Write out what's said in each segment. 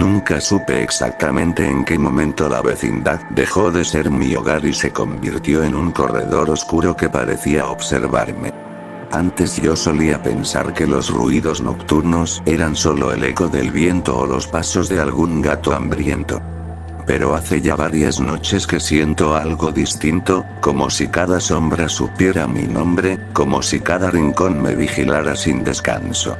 Nunca supe exactamente en qué momento la vecindad dejó de ser mi hogar y se convirtió en un corredor oscuro que parecía observarme. Antes yo solía pensar que los ruidos nocturnos eran solo el eco del viento o los pasos de algún gato hambriento. Pero hace ya varias noches que siento algo distinto, como si cada sombra supiera mi nombre, como si cada rincón me vigilara sin descanso.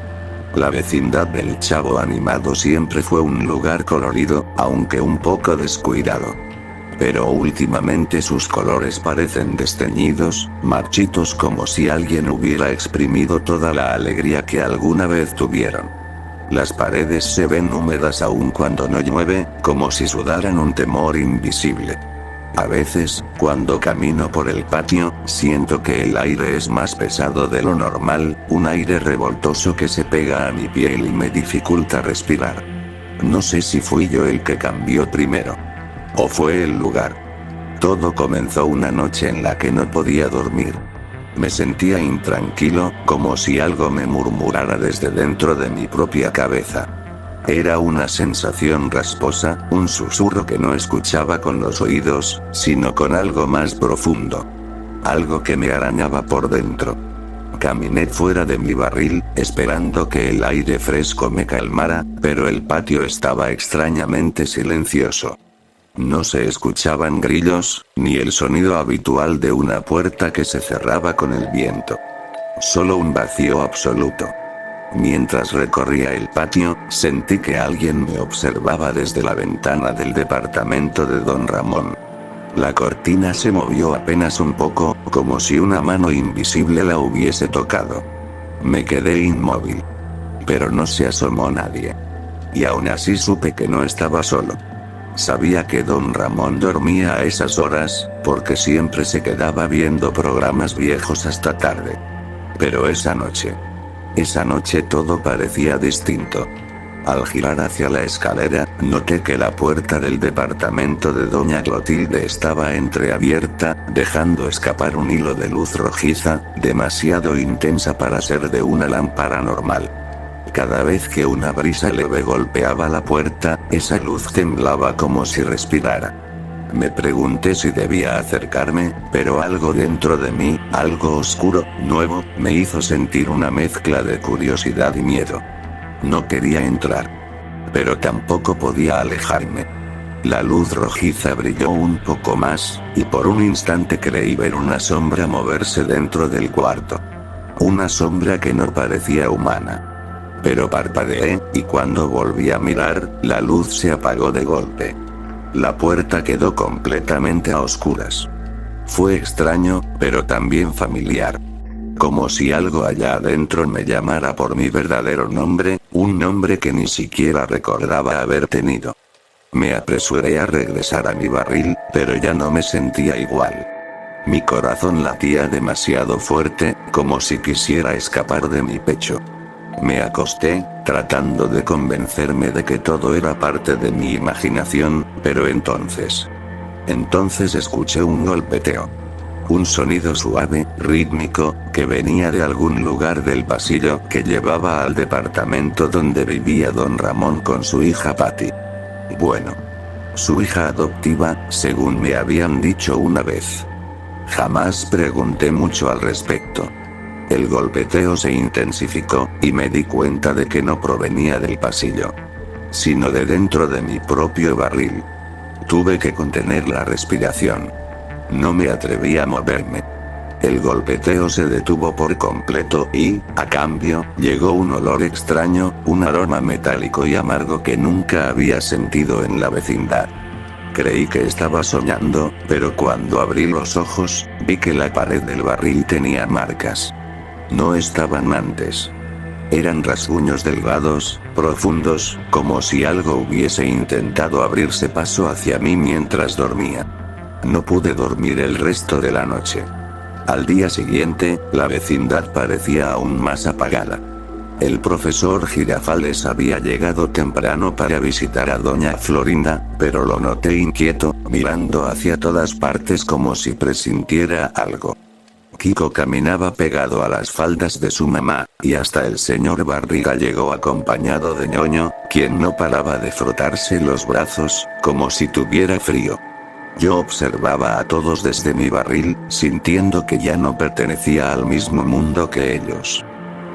La vecindad del Chavo Animado siempre fue un lugar colorido, aunque un poco descuidado. Pero últimamente sus colores parecen desteñidos, marchitos, como si alguien hubiera exprimido toda la alegría que alguna vez tuvieron. Las paredes se ven húmedas aun cuando no llueve, como si sudaran un temor invisible. A veces, cuando camino por el patio, siento que el aire es más pesado de lo normal, un aire revoltoso que se pega a mi piel y me dificulta respirar. No sé si fui yo el que cambió primero. ¿O fue el lugar? Todo comenzó una noche en la que no podía dormir. Me sentía intranquilo, como si algo me murmurara desde dentro de mi propia cabeza. Era una sensación rasposa, un susurro que no escuchaba con los oídos, sino con algo más profundo. Algo que me arañaba por dentro. Caminé fuera de mi barril, esperando que el aire fresco me calmara, pero el patio estaba extrañamente silencioso. No se escuchaban grillos, ni el sonido habitual de una puerta que se cerraba con el viento. Solo un vacío absoluto. Mientras recorría el patio, sentí que alguien me observaba desde la ventana del departamento de Don Ramón. La cortina se movió apenas un poco, como si una mano invisible la hubiese tocado. Me quedé inmóvil. Pero no se asomó nadie. Y aún así supe que no estaba solo. Sabía que Don Ramón dormía a esas horas, porque siempre se quedaba viendo programas viejos hasta tarde. Pero esa noche todo parecía distinto. Al girar hacia la escalera, noté que la puerta del departamento de Doña Clotilde estaba entreabierta, dejando escapar un hilo de luz rojiza, demasiado intensa para ser de una lámpara normal. Cada vez que una brisa leve golpeaba la puerta, esa luz temblaba como si respirara. Me pregunté si debía acercarme, pero algo dentro de mí, algo oscuro, nuevo, me hizo sentir una mezcla de curiosidad y miedo. No quería entrar. Pero tampoco podía alejarme. La luz rojiza brilló un poco más, y por un instante creí ver una sombra moverse dentro del cuarto. Una sombra que no parecía humana. Pero parpadeé, y cuando volví a mirar, la luz se apagó de golpe. La puerta quedó completamente a oscuras. Fue extraño, pero también familiar. Como si algo allá adentro me llamara por mi verdadero nombre, un nombre que ni siquiera recordaba haber tenido. Me apresuré a regresar a mi barril, pero ya no me sentía igual. Mi corazón latía demasiado fuerte, como si quisiera escapar de mi pecho. Me acosté, tratando de convencerme de que todo era parte de mi imaginación, pero entonces escuché un golpeteo. Un sonido suave, rítmico, que venía de algún lugar del pasillo que llevaba al departamento donde vivía Don Ramón con su hija Patty. Bueno, su hija adoptiva, según me habían dicho una vez. Jamás pregunté mucho al respecto. El golpeteo se intensificó, y me di cuenta de que no provenía del pasillo, sino de dentro de mi propio barril. Tuve que contener la respiración. No me atreví a moverme. El golpeteo se detuvo por completo y, a cambio, llegó un olor extraño, un aroma metálico y amargo que nunca había sentido en la vecindad. Creí que estaba soñando, pero cuando abrí los ojos, vi que la pared del barril tenía marcas. No estaban mantes. Eran rasguños delgados, profundos, como si algo hubiese intentado abrirse paso hacia mí mientras dormía. No pude dormir el resto de la noche. Al día siguiente, la vecindad parecía aún más apagada. El profesor Girafales había llegado temprano para visitar a doña Florinda, pero lo noté inquieto, mirando hacia todas partes como si presintiera algo. Kiko caminaba pegado a las faldas de su mamá, y hasta el señor Barriga llegó acompañado de ñoño, quien no paraba de frotarse los brazos, como si tuviera frío. Yo observaba a todos desde mi barril, sintiendo que ya no pertenecía al mismo mundo que ellos.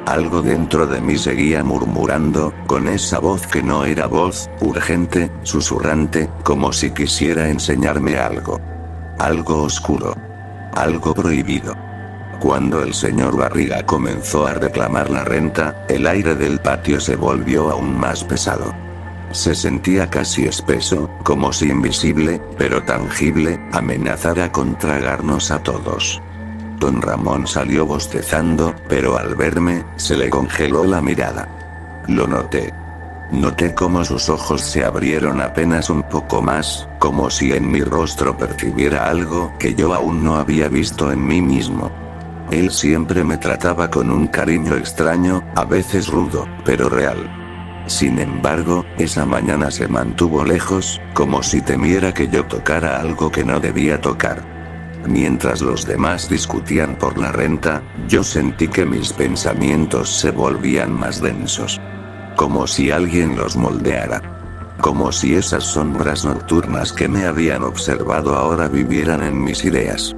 Algo dentro de mí seguía murmurando, con esa voz que no era voz, urgente, susurrante, como si quisiera enseñarme algo. Algo oscuro. Algo prohibido. Cuando el señor Barriga comenzó a reclamar la renta, el aire del patio se volvió aún más pesado. Se sentía casi espeso, como si invisible, pero tangible, amenazara con tragarnos a todos. Don Ramón salió bostezando, pero al verme, se le congeló la mirada. Lo noté. Noté cómo sus ojos se abrieron apenas un poco más, como si en mi rostro percibiera algo que yo aún no había visto en mí mismo. Él siempre me trataba con un cariño extraño, a veces rudo, pero real. Sin embargo, esa mañana se mantuvo lejos, como si temiera que yo tocara algo que no debía tocar. Mientras los demás discutían por la renta, yo sentí que mis pensamientos se volvían más densos. Como si alguien los moldeara. Como si esas sombras nocturnas que me habían observado ahora vivieran en mis ideas.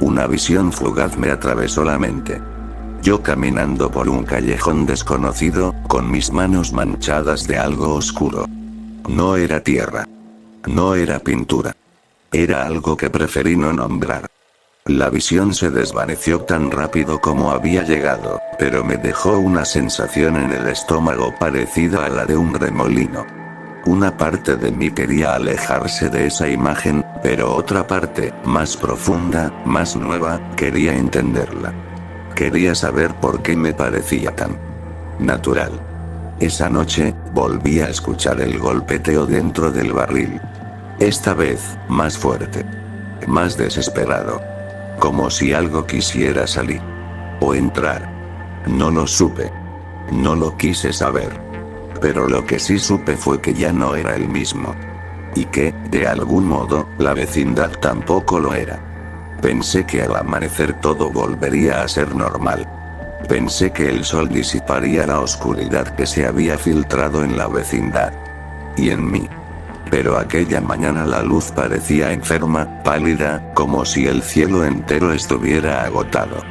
Una visión fugaz me atravesó la mente. Yo caminando por un callejón desconocido, con mis manos manchadas de algo oscuro. No era tierra. No era pintura. Era algo que preferí no nombrar. La visión se desvaneció tan rápido como había llegado, pero me dejó una sensación en el estómago parecida a la de un remolino. Una parte de mí quería alejarse de esa imagen, pero otra parte, más profunda, más nueva, quería entenderla. Quería saber por qué me parecía tan natural. Esa noche, volví a escuchar el golpeteo dentro del barril. Esta vez, más fuerte. Más desesperado. Como si algo quisiera salir. O entrar. No lo supe. No lo quise saber. Pero lo que sí supe fue que ya no era el mismo. Y que, de algún modo, la vecindad tampoco lo era. Pensé que al amanecer todo volvería a ser normal. Pensé que el sol disiparía la oscuridad que se había filtrado en la vecindad. Y en mí. Pero aquella mañana la luz parecía enferma, pálida, como si el cielo entero estuviera agotado.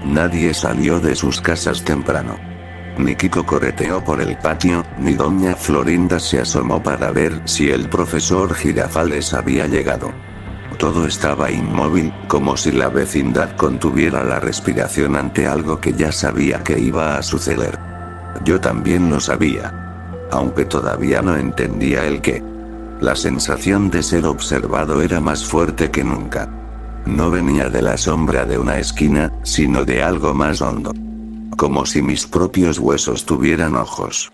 Nadie salió de sus casas temprano. Ni Kiko correteó por el patio, ni doña Florinda se asomó para ver si el profesor Girafales había llegado. Todo estaba inmóvil, como si la vecindad contuviera la respiración ante algo que ya sabía que iba a suceder. Yo también lo sabía. Aunque todavía no entendía el qué. La sensación de ser observado era más fuerte que nunca. No venía de la sombra de una esquina, sino de algo más hondo. Como si mis propios huesos tuvieran ojos.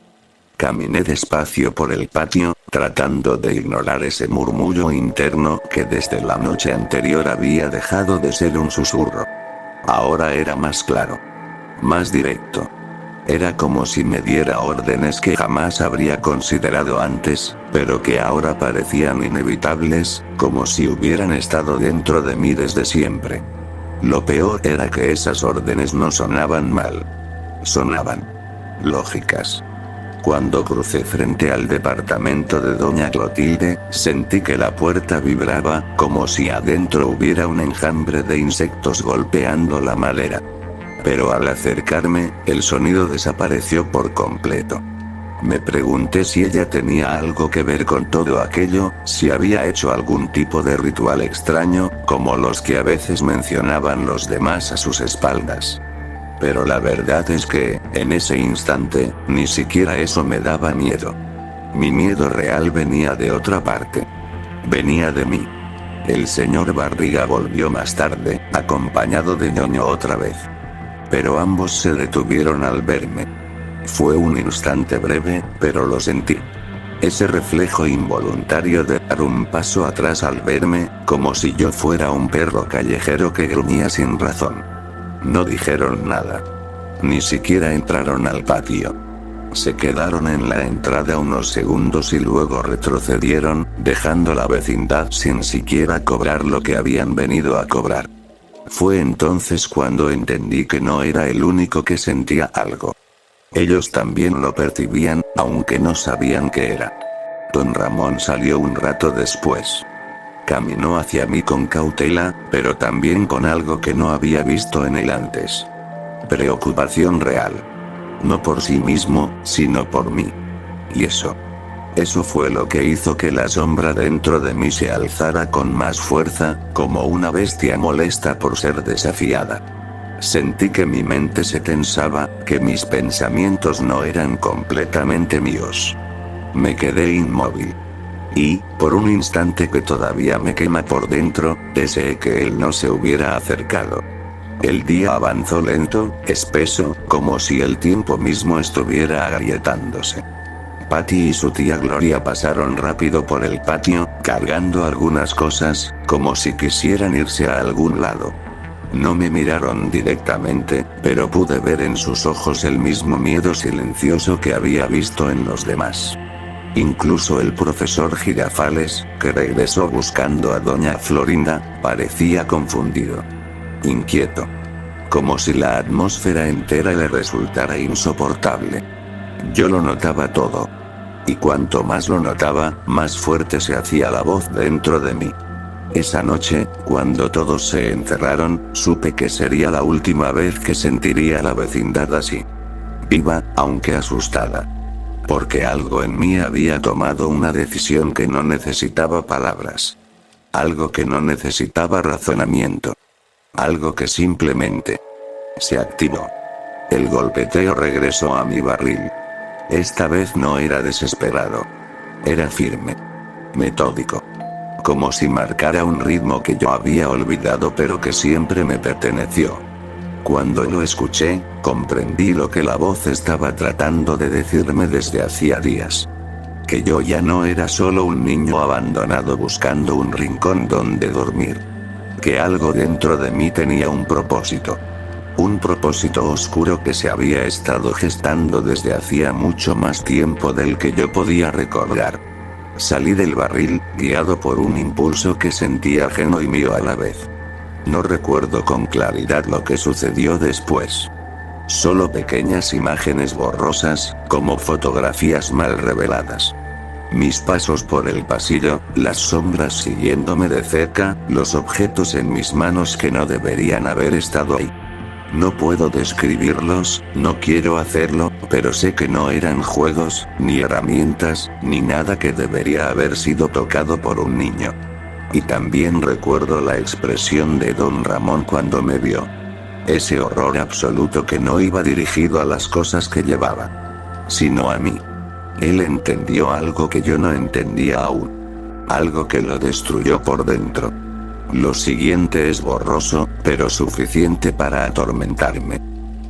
Caminé despacio por el patio, tratando de ignorar ese murmullo interno que desde la noche anterior había dejado de ser un susurro. Ahora era más claro. Más directo. Era como si me diera órdenes que jamás habría considerado antes, pero que ahora parecían inevitables, como si hubieran estado dentro de mí desde siempre. Lo peor era que esas órdenes no sonaban mal. Sonaban lógicas. Cuando crucé frente al departamento de doña Clotilde, sentí que la puerta vibraba, como si adentro hubiera un enjambre de insectos golpeando la madera. Pero al acercarme, el sonido desapareció por completo. Me pregunté si ella tenía algo que ver con todo aquello, si había hecho algún tipo de ritual extraño, como los que a veces mencionaban los demás a sus espaldas. Pero la verdad es que, en ese instante, ni siquiera eso me daba miedo. Mi miedo real venía de otra parte. Venía de mí. El señor Barriga volvió más tarde, acompañado de ñoño otra vez. Pero ambos se detuvieron al verme. Fue un instante breve, pero lo sentí. Ese reflejo involuntario de dar un paso atrás al verme, como si yo fuera un perro callejero que gruñía sin razón. No dijeron nada. Ni siquiera entraron al patio. Se quedaron en la entrada unos segundos y luego retrocedieron, dejando la vecindad sin siquiera cobrar lo que habían venido a cobrar. Fue entonces cuando entendí que no era el único que sentía algo. Ellos también lo percibían, aunque no sabían qué era. Don Ramón salió un rato después. Caminó hacia mí con cautela, pero también con algo que no había visto en él antes. Preocupación real. No por sí mismo, sino por mí. Y eso fue lo que hizo que la sombra dentro de mí se alzara con más fuerza, como una bestia molesta por ser desafiada. Sentí que mi mente se tensaba, que mis pensamientos no eran completamente míos. Me quedé inmóvil. Y, por un instante que todavía me quema por dentro, deseé que él no se hubiera acercado. El día avanzó lento, espeso, como si el tiempo mismo estuviera agrietándose. Patty y su tía Gloria pasaron rápido por el patio, cargando algunas cosas, como si quisieran irse a algún lado. No me miraron directamente, pero pude ver en sus ojos el mismo miedo silencioso que había visto en los demás. Incluso el profesor Girafales, que regresó buscando a doña Florinda, parecía confundido. Inquieto. Como si la atmósfera entera le resultara insoportable. Yo lo notaba todo. Y cuanto más lo notaba, más fuerte se hacía la voz dentro de mí. Esa noche, cuando todos se encerraron, supe que sería la última vez que sentiría la vecindad así. Viva, aunque asustada. Porque algo en mí había tomado una decisión que no necesitaba palabras. Algo que no necesitaba razonamiento. Algo que simplemente se activó. El golpeteo regresó a mi barril. Esta vez no era desesperado. Era firme. Metódico. Como si marcara un ritmo que yo había olvidado pero que siempre me perteneció. Cuando lo escuché, comprendí lo que la voz estaba tratando de decirme desde hacía días. Que yo ya no era solo un niño abandonado buscando un rincón donde dormir. Que algo dentro de mí tenía un propósito. Un propósito oscuro que se había estado gestando desde hacía mucho más tiempo del que yo podía recordar. Salí del barril, guiado por un impulso que sentía ajeno y mío a la vez. No recuerdo con claridad lo que sucedió después. Solo pequeñas imágenes borrosas, como fotografías mal reveladas. Mis pasos por el pasillo, las sombras siguiéndome de cerca, los objetos en mis manos que no deberían haber estado ahí. No puedo describirlos, no quiero hacerlo, pero sé que no eran juegos, ni herramientas, ni nada que debería haber sido tocado por un niño. Y también recuerdo la expresión de don Ramón cuando me vio. Ese horror absoluto que no iba dirigido a las cosas que llevaba, sino a mí. Él entendió algo que yo no entendía aún. Algo que lo destruyó por dentro. Lo siguiente es borroso, pero suficiente para atormentarme.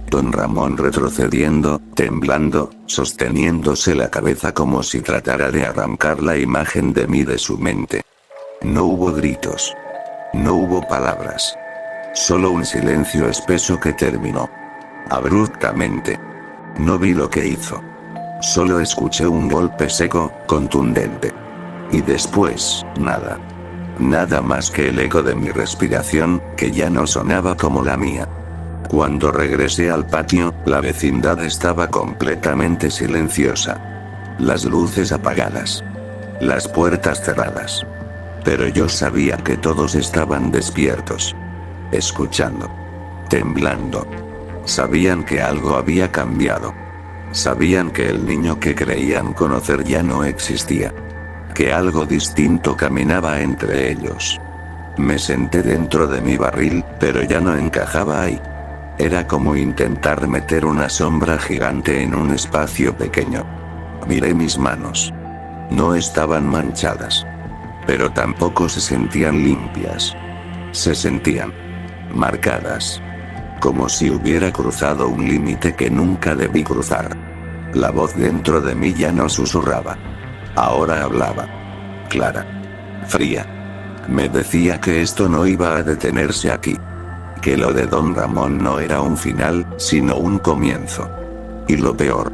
Don Ramón retrocediendo, temblando, sosteniéndose la cabeza como si tratara de arrancar la imagen de mí de su mente. No hubo gritos. No hubo palabras. Solo un silencio espeso que terminó abruptamente. No vi lo que hizo. Solo escuché un golpe seco, contundente. Y después, nada. Nada más que el eco de mi respiración, que ya no sonaba como la mía. Cuando regresé al patio, la vecindad estaba completamente silenciosa. Las luces apagadas. Las puertas cerradas. Pero yo sabía que todos estaban despiertos. Escuchando. Temblando. Sabían que algo había cambiado. Sabían que el niño que creían conocer ya no existía. Que algo distinto caminaba entre ellos. Me senté dentro de mi barril, pero ya no encajaba ahí. Era como intentar meter una sombra gigante en un espacio pequeño. Miré mis manos. No estaban manchadas. Pero tampoco se sentían limpias. Se sentían marcadas. Como si hubiera cruzado un límite que nunca debí cruzar. La voz dentro de mí ya no susurraba. Ahora hablaba. Clara. Fría. Me decía que esto no iba a detenerse aquí. Que lo de don Ramón no era un final, sino un comienzo. Y lo peor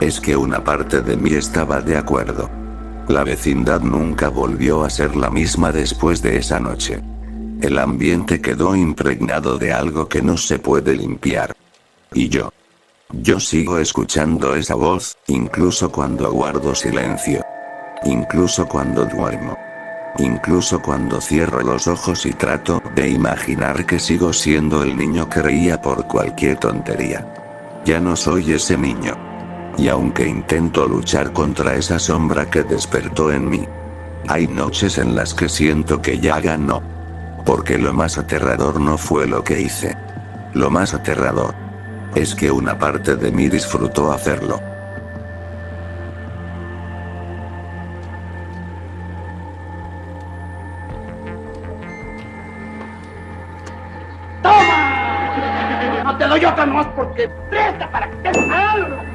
es que una parte de mí estaba de acuerdo. La vecindad nunca volvió a ser la misma después de esa noche. El ambiente quedó impregnado de algo que no se puede limpiar. Y yo sigo escuchando esa voz, incluso cuando guardo silencio. Incluso cuando duermo. Incluso cuando cierro los ojos y trato de imaginar que sigo siendo el niño que reía por cualquier tontería. Ya no soy ese niño. Y aunque intento luchar contra esa sombra que despertó en mí, hay noches en las que siento que ya ganó. Porque lo más aterrador no fue lo que hice. Lo más aterrador es que una parte de mí disfrutó hacerlo. ¡Toma! No te doy otra más porque presta para que te salga.